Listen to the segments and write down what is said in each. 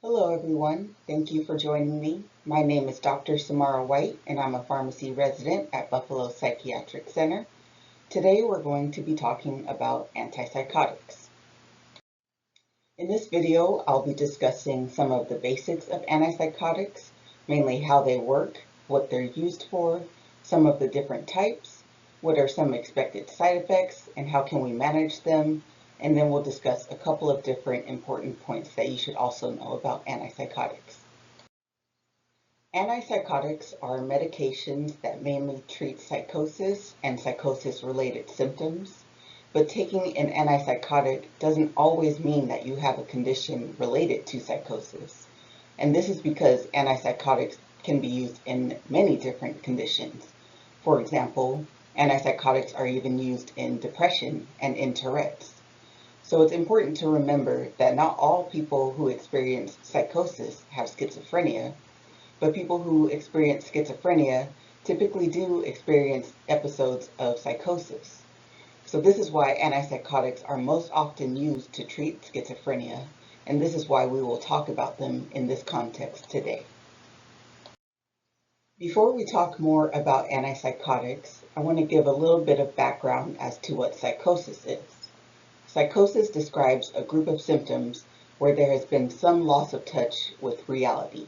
Hello everyone, thank you for joining me. My name is Dr. Samara White and I'm a pharmacy resident at Buffalo Psychiatric Center. Today we're going to be talking about antipsychotics. In this video, I'll be discussing some of the basics of antipsychotics, mainly how they work, what they're used for, some of the different types, what are some expected side effects, and how can we manage them, and then we'll discuss a couple of different important points that you should also know about antipsychotics. Antipsychotics are medications that mainly treat psychosis and psychosis-related symptoms, but taking an antipsychotic doesn't always mean that you have a condition related to psychosis. And this is because antipsychotics can be used in many different conditions. For example, antipsychotics are even used in depression and in Tourette's. So it's important to remember that not all people who experience psychosis have schizophrenia, but people who experience schizophrenia typically do experience episodes of psychosis. So this is why antipsychotics are most often used to treat schizophrenia, and this is why we will talk about them in this context today. Before we talk more about antipsychotics, I want to give a little bit of background as to what psychosis is. Psychosis describes a group of symptoms where there has been some loss of touch with reality.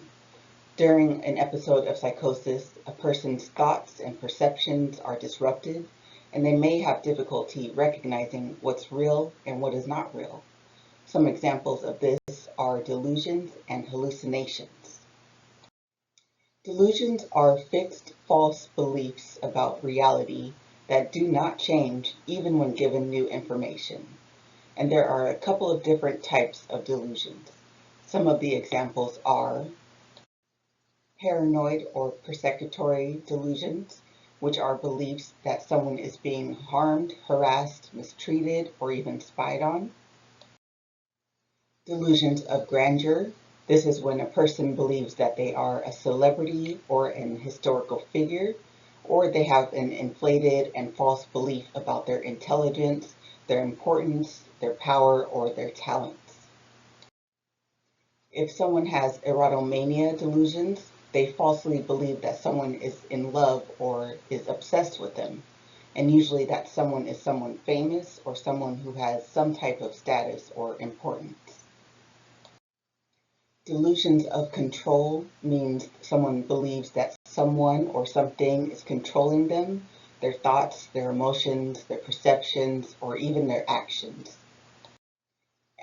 During an episode of psychosis, a person's thoughts and perceptions are disrupted, and they may have difficulty recognizing what's real and what is not real. Some examples of this are delusions and hallucinations. Delusions are fixed, false beliefs about reality that do not change even when given new information. And there are a couple of different types of delusions. Some of the examples are paranoid or persecutory delusions, which are beliefs that someone is being harmed, harassed, mistreated, or even spied on. Delusions of grandeur. This is when a person believes that they are a celebrity or an historical figure, or they have an inflated and false belief about their intelligence, their importance, their power, or their talents. If someone has erotomania delusions, they falsely believe that someone is in love or is obsessed with them. And usually that someone is someone famous or someone who has some type of status or importance. Delusions of control means someone believes that someone or something is controlling them, their thoughts, their emotions, their perceptions, or even their actions.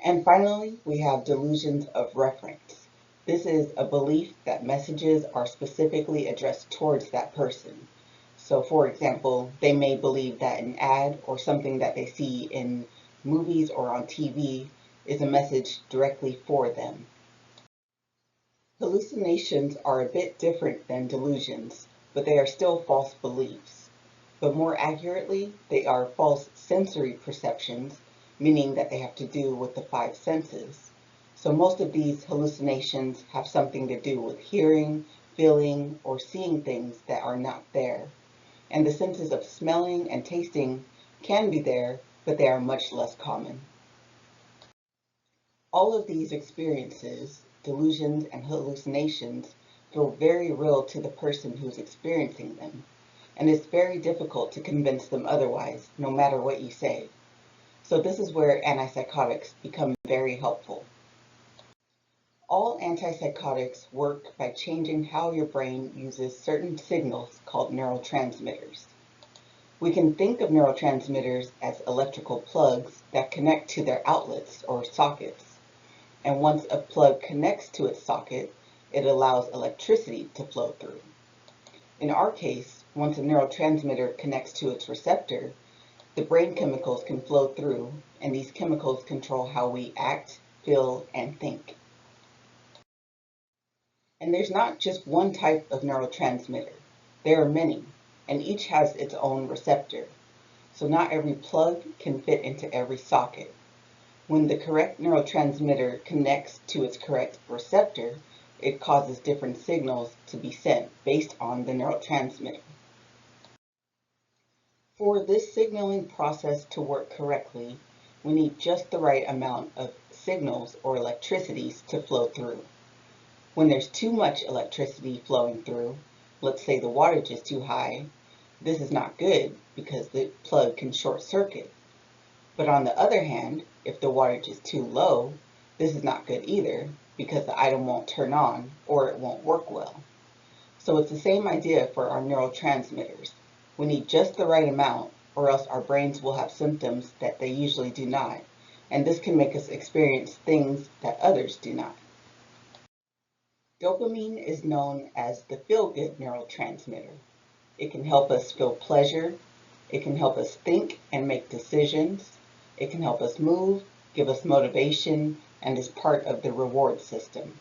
And finally, we have delusions of reference. This is a belief that messages are specifically addressed towards that person. So for example, they may believe that an ad or something that they see in movies or on TV is a message directly for them. Hallucinations are a bit different than delusions, but they are still false beliefs. But more accurately, they are false sensory perceptions, meaning that they have to do with the five senses. So most of these hallucinations have something to do with hearing, feeling, or seeing things that are not there. And the senses of smelling and tasting can be there, but they are much less common. All of these experiences, delusions and hallucinations, feel very real to the person who's experiencing them, and it's very difficult to convince them otherwise, no matter what you say. So this is where antipsychotics become very helpful. All antipsychotics work by changing how your brain uses certain signals called neurotransmitters. We can think of neurotransmitters as electrical plugs that connect to their outlets or sockets. And once a plug connects to its socket, it allows electricity to flow through. In our case, once a neurotransmitter connects to its receptor, the brain chemicals can flow through, and these chemicals control how we act, feel, and think. And there's not just one type of neurotransmitter. There are many, and each has its own receptor. So not every plug can fit into every socket. When the correct neurotransmitter connects to its correct receptor, it causes different signals to be sent based on the neurotransmitter. For this signaling process to work correctly, we need just the right amount of signals or electricities to flow through. When there's too much electricity flowing through, let's say the wattage is too high, this is not good because the plug can short circuit. But on the other hand, if the wattage is too low, this is not good either because the item won't turn on or it won't work well. So it's the same idea for our neurotransmitters. We need just the right amount or else our brains will have symptoms that they usually do not, and this can make us experience things that others do not. Dopamine is known as the feel-good neurotransmitter. It can help us feel pleasure, it can help us think and make decisions, it can help us move, give us motivation, and is part of the reward system.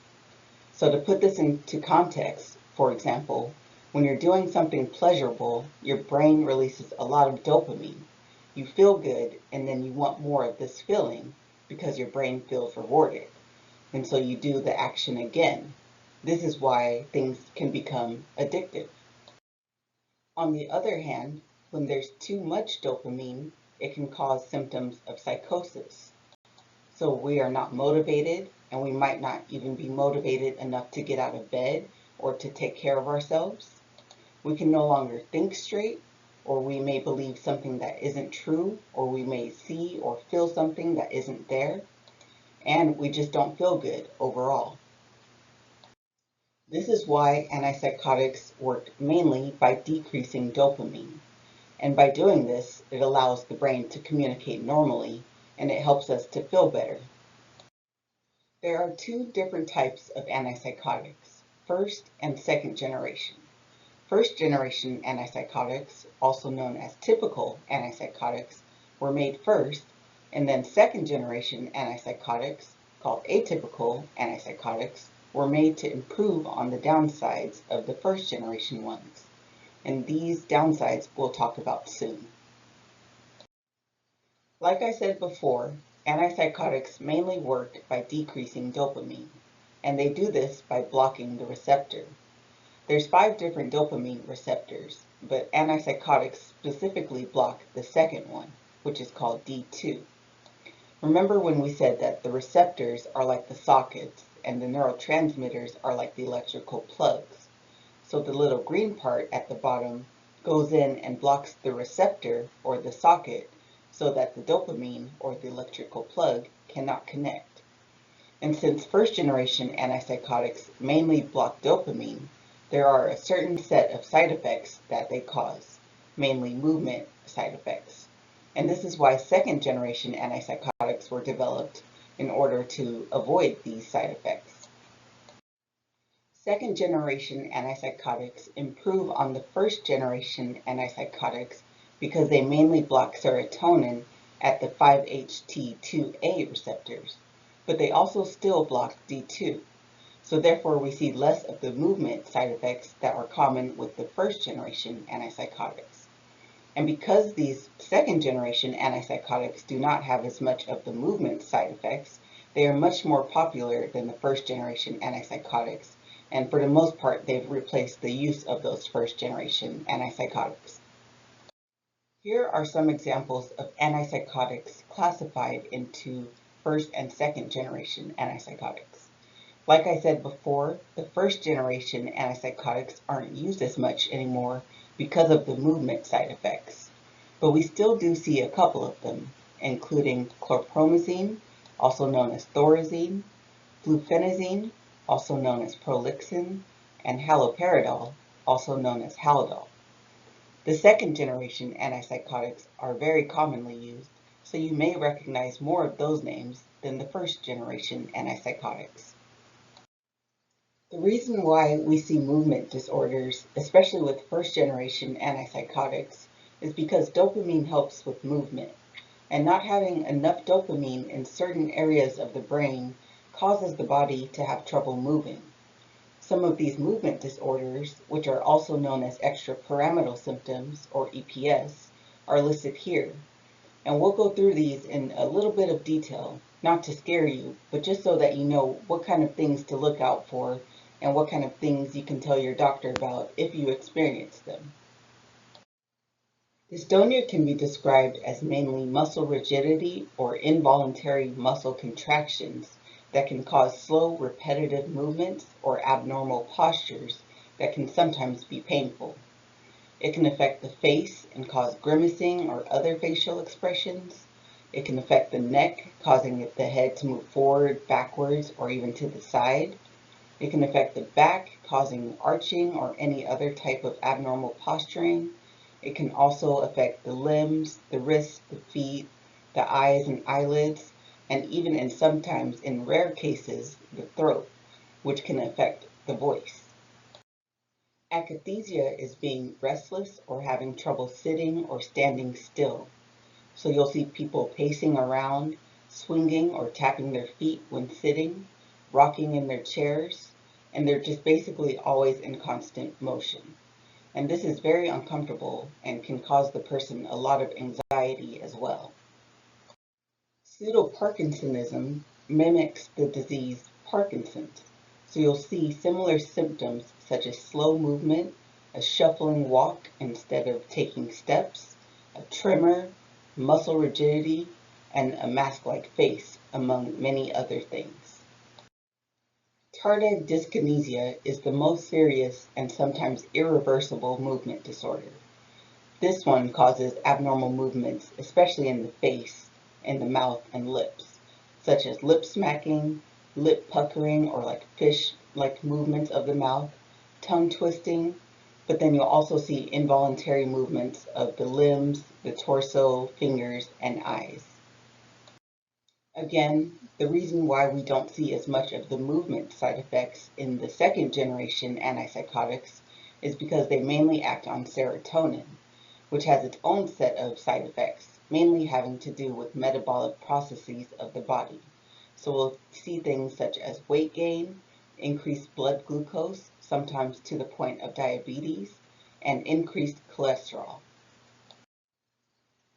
So to put this into context, for example, when you're doing something pleasurable, your brain releases a lot of dopamine. You feel good, and then you want more of this feeling because your brain feels rewarded. And so you do the action again. This is why things can become addictive. On the other hand, when there's too much dopamine, it can cause symptoms of psychosis. So we are not motivated, and we might not even be motivated enough to get out of bed or to take care of ourselves. We can no longer think straight, or we may believe something that isn't true, or we may see or feel something that isn't there, and we just don't feel good overall. This is why antipsychotics work mainly by decreasing dopamine. And by doing this, it allows the brain to communicate normally, and it helps us to feel better. There are two different types of antipsychotics, first and second generation. First generation antipsychotics, also known as typical antipsychotics, were made first, and then second generation antipsychotics, called atypical antipsychotics, were made to improve on the downsides of the first generation ones. And these downsides we'll talk about soon. Like I said before, antipsychotics mainly work by decreasing dopamine, and they do this by blocking the receptor. There's 5 different dopamine receptors, but antipsychotics specifically block the second one, which is called D2. Remember when we said that the receptors are like the sockets and the neurotransmitters are like the electrical plugs? So the little green part at the bottom goes in and blocks the receptor or the socket so that the dopamine or the electrical plug cannot connect. And since first generation antipsychotics mainly block dopamine, there are a certain set of side effects that they cause, mainly movement side effects. And this is why second generation antipsychotics were developed in order to avoid these side effects. Second generation antipsychotics improve on the first generation antipsychotics because they mainly block serotonin at the 5-HT2A receptors, but they also still block D2. So therefore we see less of the movement side effects that are common with the first generation antipsychotics. And because these second generation antipsychotics do not have as much of the movement side effects, they are much more popular than the first generation antipsychotics. And for the most part, they've replaced the use of those first generation antipsychotics. Here are some examples of antipsychotics classified into first and second generation antipsychotics. Like I said before, the first generation antipsychotics aren't used as much anymore because of the movement side effects. But we still do see a couple of them, including chlorpromazine, also known as thorazine, fluphenazine, also known as prolixin, and haloperidol, also known as Haldol. The second generation antipsychotics are very commonly used, so you may recognize more of those names than the first generation antipsychotics. The reason why we see movement disorders, especially with first generation antipsychotics, is because dopamine helps with movement, and not having enough dopamine in certain areas of the brain causes the body to have trouble moving. Some of these movement disorders, which are also known as extrapyramidal symptoms, or EPS, are listed here. And we'll go through these in a little bit of detail, not to scare you, but just so that you know what kind of things to look out for and what kind of things you can tell your doctor about if you experience them. Dystonia can be described as mainly muscle rigidity or involuntary muscle contractions that can cause slow, repetitive movements or abnormal postures that can sometimes be painful. It can affect the face and cause grimacing or other facial expressions. It can affect the neck, causing the head to move forward, backwards, or even to the side. It can affect the back, causing arching or any other type of abnormal posturing. It can also affect the limbs, the wrists, the feet, the eyes and eyelids, and even sometimes in rare cases, the throat, which can affect the voice. Akathisia is being restless or having trouble sitting or standing still. So you'll see people pacing around, swinging or tapping their feet when sitting, rocking in their chairs, and they're just basically always in constant motion. And this is very uncomfortable and can cause the person a lot of anxiety as well. Pseudoparkinsonism mimics the disease Parkinson's. So you'll see similar symptoms such as slow movement, a shuffling walk instead of taking steps, a tremor, muscle rigidity, and a mask-like face, among many other things. Tardive dyskinesia is the most serious and sometimes irreversible movement disorder. This one causes abnormal movements, especially in the face, in the mouth, and lips, such as lip smacking, lip puckering, or like fish-like movements of the mouth, tongue twisting, but then you'll also see involuntary movements of the limbs, the torso, fingers, and eyes. Again, the reason why we don't see as much of the movement side effects in the second generation antipsychotics is because they mainly act on serotonin, which has its own set of side effects, mainly having to do with metabolic processes of the body. So we'll see things such as weight gain, increased blood glucose, sometimes to the point of diabetes, and increased cholesterol.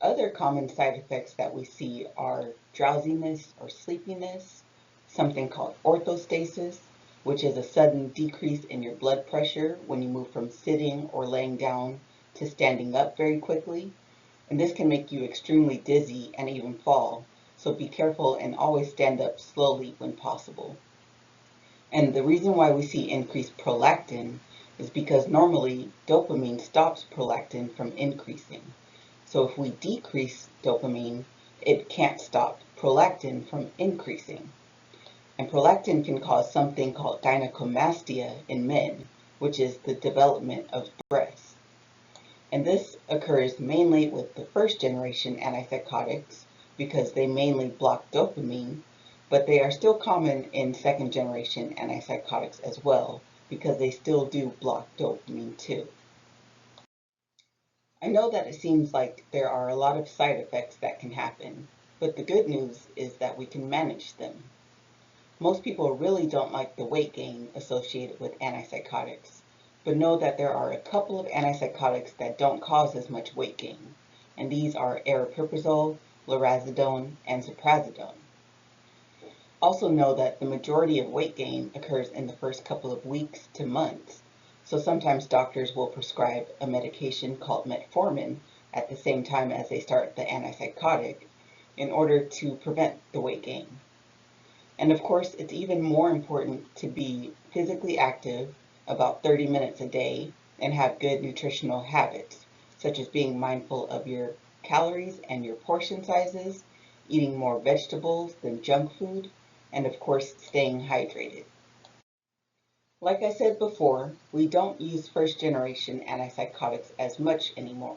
Other common side effects that we see are drowsiness or sleepiness, something called orthostasis, which is a sudden decrease in your blood pressure when you move from sitting or laying down to standing up very quickly. And this can make you extremely dizzy and even fall, so be careful and always stand up slowly when possible. And the reason why we see increased prolactin is because normally dopamine stops prolactin from increasing. So if we decrease dopamine, it can't stop prolactin from increasing. And prolactin can cause something called gynecomastia in men, which is the development of breasts. And this occurs mainly with the first generation antipsychotics because they mainly block dopamine, but they are still common in second generation antipsychotics as well because they still do block dopamine too. I know that it seems like there are a lot of side effects that can happen, but the good news is that we can manage them. Most people really don't like the weight gain associated with antipsychotics, but know that there are a couple of antipsychotics that don't cause as much weight gain, and these are aripiprazole, lurasidone, and ziprasidone. Also know that the majority of weight gain occurs in the first couple of weeks to months, so sometimes doctors will prescribe a medication called metformin at the same time as they start the antipsychotic in order to prevent the weight gain. And of course, it's even more important to be physically active about 30 minutes a day and have good nutritional habits, such as being mindful of your calories and your portion sizes, eating more vegetables than junk food, and of course, staying hydrated. Like I said before, we don't use first generation antipsychotics as much anymore,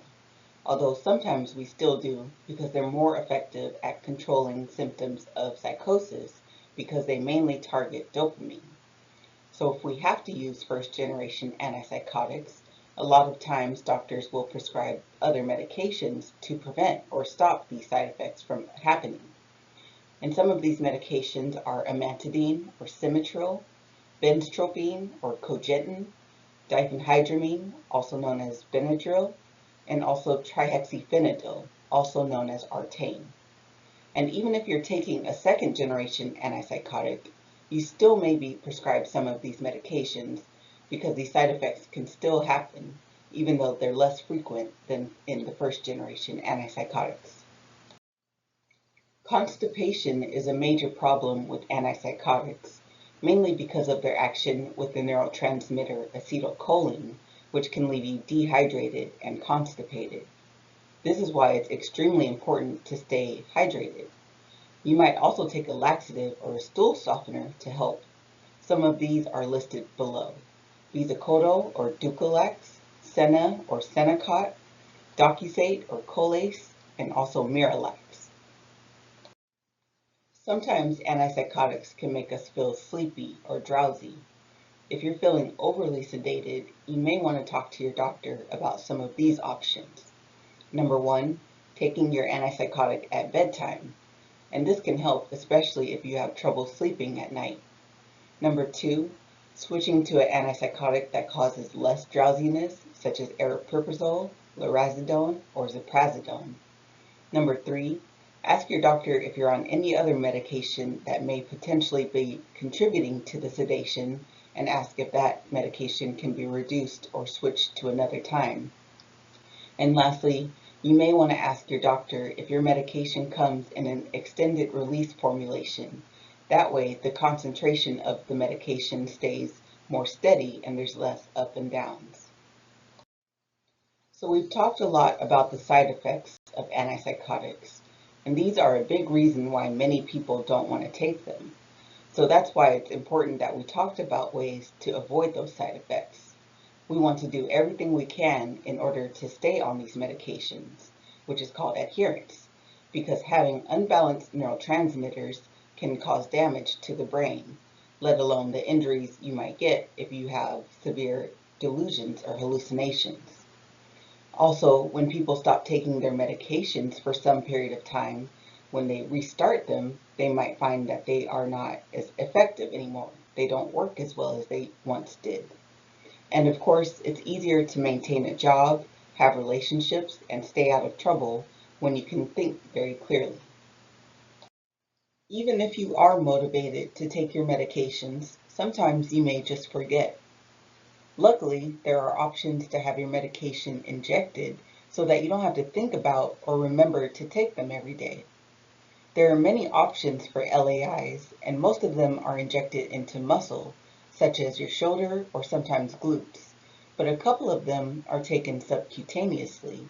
although sometimes we still do because they're more effective at controlling symptoms of psychosis because they mainly target dopamine. So if we have to use first generation antipsychotics, a lot of times doctors will prescribe other medications to prevent or stop these side effects from happening. And some of these medications are amantadine or Simitril, benztropine or cogentin, diphenhydramine, also known as Benadryl, and also trihexyphenidyl, also known as Artane. And even if you're taking a second generation antipsychotic, you still may be prescribed some of these medications because these side effects can still happen, even though they're less frequent than in the first generation antipsychotics. Constipation is a major problem with antipsychotics, mainly because of their action with the neurotransmitter acetylcholine, which can leave you dehydrated and constipated. This is why it's extremely important to stay hydrated. You might also take a laxative or a stool softener to help. Some of these are listed below: Bisacodyl or Dulcolax, Senna or Senocot, Docusate or Colace, and also Miralax. Sometimes antipsychotics can make us feel sleepy or drowsy. If you're feeling overly sedated, you may want to talk to your doctor about some of these options. Number one, taking your antipsychotic at bedtime, and this can help especially if you have trouble sleeping at night. Number two, switching to an antipsychotic that causes less drowsiness, such as aripiprazole, lurasidone, or ziprasidone. Number three, ask your doctor if you're on any other medication that may potentially be contributing to the sedation, and ask if that medication can be reduced or switched to another time. And lastly, you may want to ask your doctor if your medication comes in an extended release formulation. That way, the concentration of the medication stays more steady and there's less up and downs. So we've talked a lot about the side effects of antipsychotics, and these are a big reason why many people don't want to take them. So that's why it's important that we talked about ways to avoid those side effects. We want to do everything we can in order to stay on these medications, which is called adherence, because having unbalanced neurotransmitters can cause damage to the brain, let alone the injuries you might get if you have severe delusions or hallucinations. Also, when people stop taking their medications for some period of time, when they restart them, they might find that they are not as effective anymore. They don't work as well as they once did. And of course, it's easier to maintain a job, have relationships, and stay out of trouble when you can think very clearly. Even if you are motivated to take your medications, sometimes you may just forget. Luckily, there are options to have your medication injected so that you don't have to think about or remember to take them every day. There are many options for LAIs, and most of them are injected into muscle, such as your shoulder or sometimes glutes, but a couple of them are taken subcutaneously.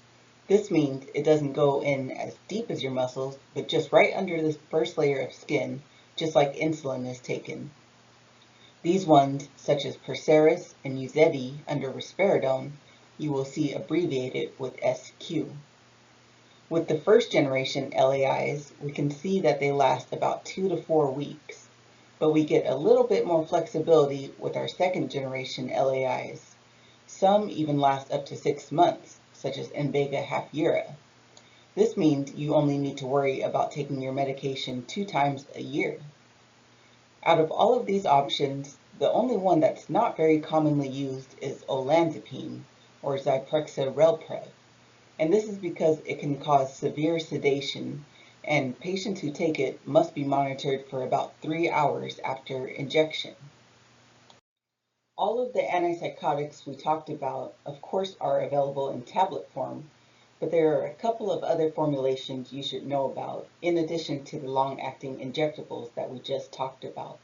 This means it doesn't go in as deep as your muscles, but just right under the first layer of skin, just like insulin is taken. These ones, such as Perseris and Uzedy under risperidone, you will see abbreviated with SQ. With the first generation LAIs, we can see that they last about 2 to 4 weeks, but we get a little bit more flexibility with our second generation LAIs. Some even last up to 6 months, such as Invega Hafyera. This means you only need to worry about taking your medication 2 times a year. Out of all of these options, the only one that's not very commonly used is olanzapine, or Zyprexa Relprevv, and this is because it can cause severe sedation, and patients who take it must be monitored for about 3 hours after injection. All of the antipsychotics we talked about, of course, are available in tablet form, but there are a couple of other formulations you should know about, in addition to the long-acting injectables that we just talked about.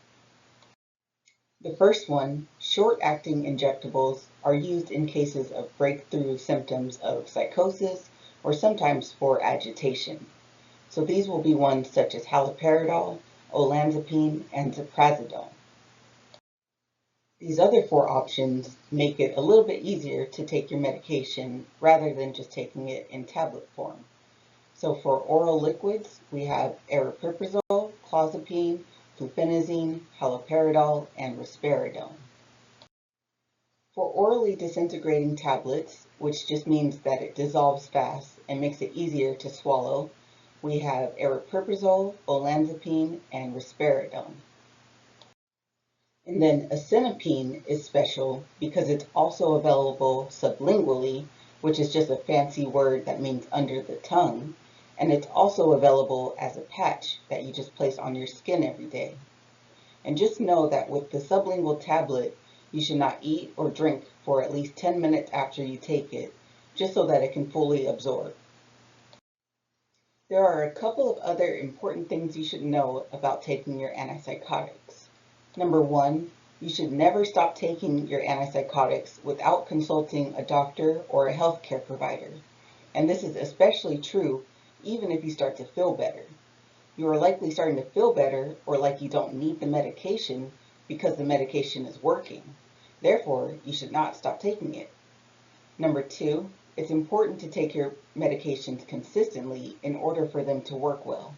The first one, short-acting injectables, are used in cases of breakthrough symptoms of psychosis or sometimes for agitation. So these will be ones such as haloperidol, olanzapine, and ziprasidone. These other 4 options make it a little bit easier to take your medication rather than just taking it in tablet form. So for oral liquids, we have aripiprazole, clozapine, fluphenazine, haloperidol, and risperidone. For orally disintegrating tablets, which just means that it dissolves fast and makes it easier to swallow, we have aripiprazole, olanzapine, and risperidone. And then acenapine is special because it's also available sublingually, which is just a fancy word that means under the tongue, and it's also available as a patch that you just place on your skin every day. And just know that with the sublingual tablet, you should not eat or drink for at least 10 minutes after you take it, just so that it can fully absorb. There are a couple of other important things you should know about taking your antipsychotics. Number one, you should never stop taking your antipsychotics without consulting a doctor or a healthcare provider. And this is especially true even if you start to feel better. You are likely starting to feel better or like you don't need the medication because the medication is working. Therefore, you should not stop taking it. Number two, it's important to take your medications consistently in order for them to work well.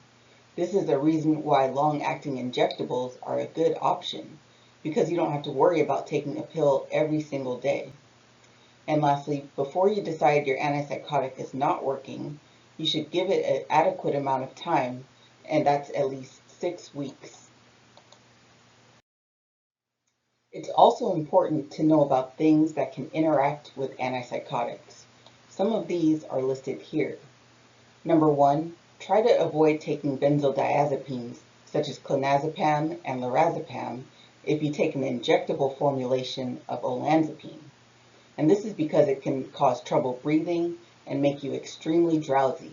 This is a reason why long-acting injectables are a good option, because you don't have to worry about taking a pill every single day. And lastly, before you decide your antipsychotic is not working, you should give it an adequate amount of time, and that's at least 6 weeks. It's also important to know about things that can interact with antipsychotics. Some of these are listed here. Number one, try to avoid taking benzodiazepines such as clonazepam and lorazepam if you take an injectable formulation of olanzapine. And this is because it can cause trouble breathing and make you extremely drowsy.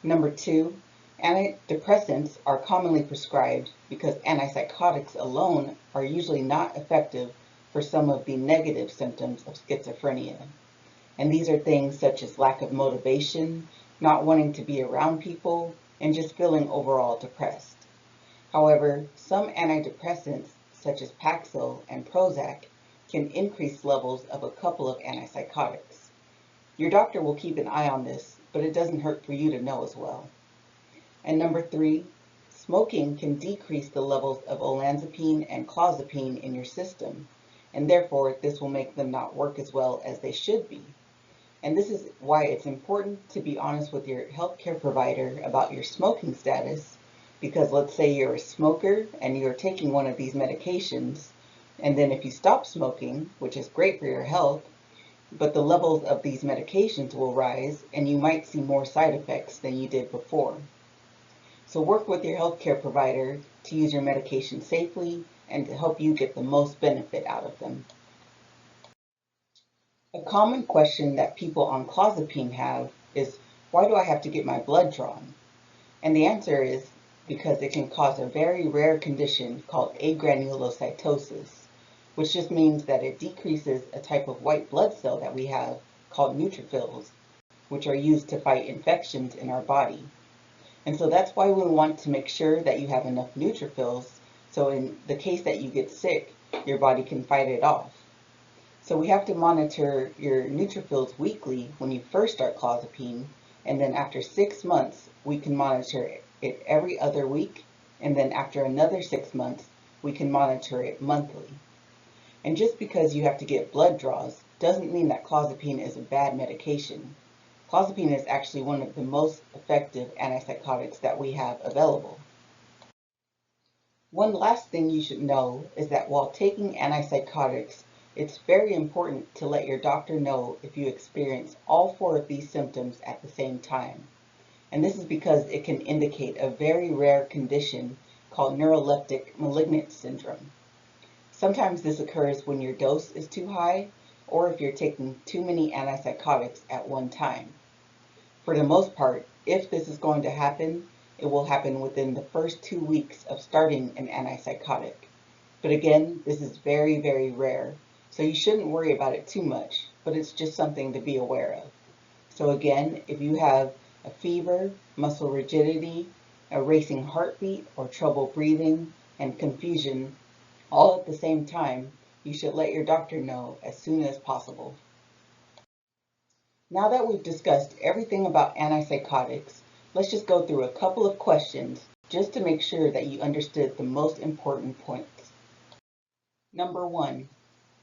Number two, antidepressants are commonly prescribed because antipsychotics alone are usually not effective for some of the negative symptoms of schizophrenia. And these are things such as lack of motivation, not wanting to be around people, and just feeling overall depressed. However, some antidepressants, such as Paxil and Prozac, can increase levels of a couple of antipsychotics. Your doctor will keep an eye on this, but it doesn't hurt for you to know as well. And number three, smoking can decrease the levels of olanzapine and clozapine in your system, and therefore this will make them not work as well as they should be. And this is why it's important to be honest with your healthcare provider about your smoking status, because let's say you're a smoker and you're taking one of these medications, and then if you stop smoking, which is great for your health, but the levels of these medications will rise and you might see more side effects than you did before. So work with your healthcare provider to use your medication safely and to help you get the most benefit out of them. A common question that people on clozapine have is, why do I have to get my blood drawn? And the answer is because it can cause a very rare condition called agranulocytosis, which just means that it decreases a type of white blood cell that we have called neutrophils, which are used to fight infections in our body. And so that's why we want to make sure that you have enough neutrophils, so in the case that you get sick, your body can fight it off. So we have to monitor your neutrophils weekly when you first start clozapine, and then after 6 months, we can monitor it every other week, and then after another 6 months, we can monitor it monthly. And just because you have to get blood draws doesn't mean that clozapine is a bad medication. Clozapine is actually one of the most effective antipsychotics that we have available. One last thing you should know is that while taking antipsychotics, it's very important to let your doctor know if you experience all 4 of these symptoms at the same time. And this is because it can indicate a very rare condition called neuroleptic malignant syndrome. Sometimes this occurs when your dose is too high or if you're taking too many antipsychotics at one time. For the most part, if this is going to happen, it will happen within the first 2 weeks of starting an antipsychotic. But again, this is very, very rare, so you shouldn't worry about it too much, but it's just something to be aware of. So again, if you have a fever, muscle rigidity, a racing heartbeat, or trouble breathing, and confusion, all at the same time, you should let your doctor know as soon as possible. Now that we've discussed everything about antipsychotics, let's just go through a couple of questions just to make sure that you understood the most important points. Number one,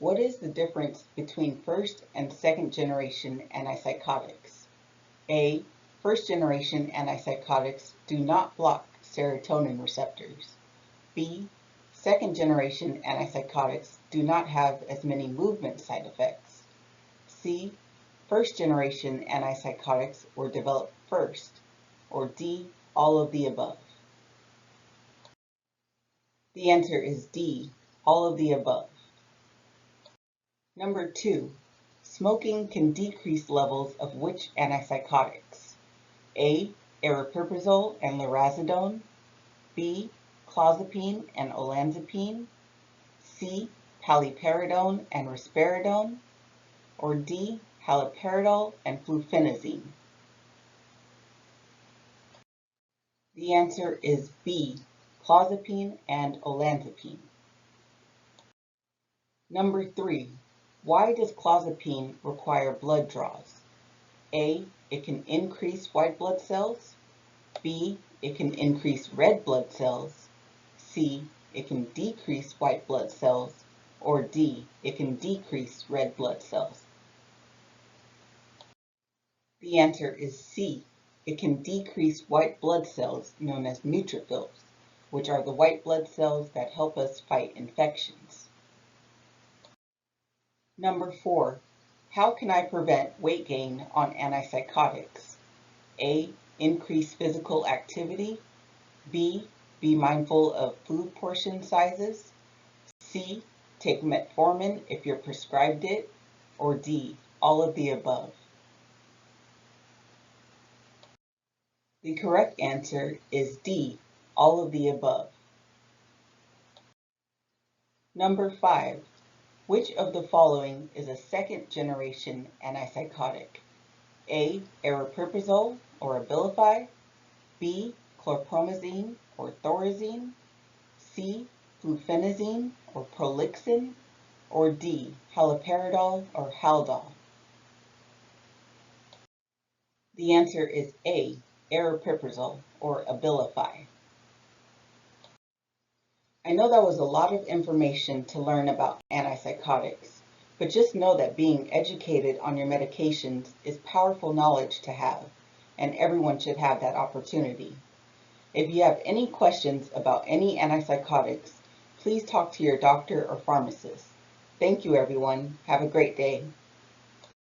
what is the difference between first and second generation antipsychotics? A, first generation antipsychotics do not block serotonin receptors. B, second generation antipsychotics do not have as many movement side effects. C, first generation antipsychotics were developed first. Or D, all of the above. The answer is D, all of the above. Number two, smoking can decrease levels of which antipsychotics? A, aripiprazole and lurasidone, B. clozapine and olanzapine, C. paliperidone and risperidone, or D. haloperidol and fluphenazine? The answer is B. clozapine and olanzapine. Number 3. Why does clozapine require blood draws? A. It can increase white blood cells. B. It can increase red blood cells. C. It can decrease white blood cells. Or D. It can decrease red blood cells. The answer is C. It can decrease white blood cells known as neutrophils, which are the white blood cells that help us fight infections. Number 4. How can I prevent weight gain on antipsychotics? A. Increase physical activity. B. Be mindful of food portion sizes. C. Take metformin if you're prescribed it. Or D. All of the above. The correct answer is D. All of the above. Number 5. Which of the following is a second-generation antipsychotic? A. Aripiprazole or Abilify. B. Chlorpromazine or Thorazine. C. Fluphenazine or Prolixin. Or D. Haloperidol or Haldol. The answer is A. Aripiprazole or Abilify. I know that was a lot of information to learn about antipsychotics, but just know that being educated on your medications is powerful knowledge to have, and everyone should have that opportunity. If you have any questions about any antipsychotics, please talk to your doctor or pharmacist. Thank you, everyone. Have a great day.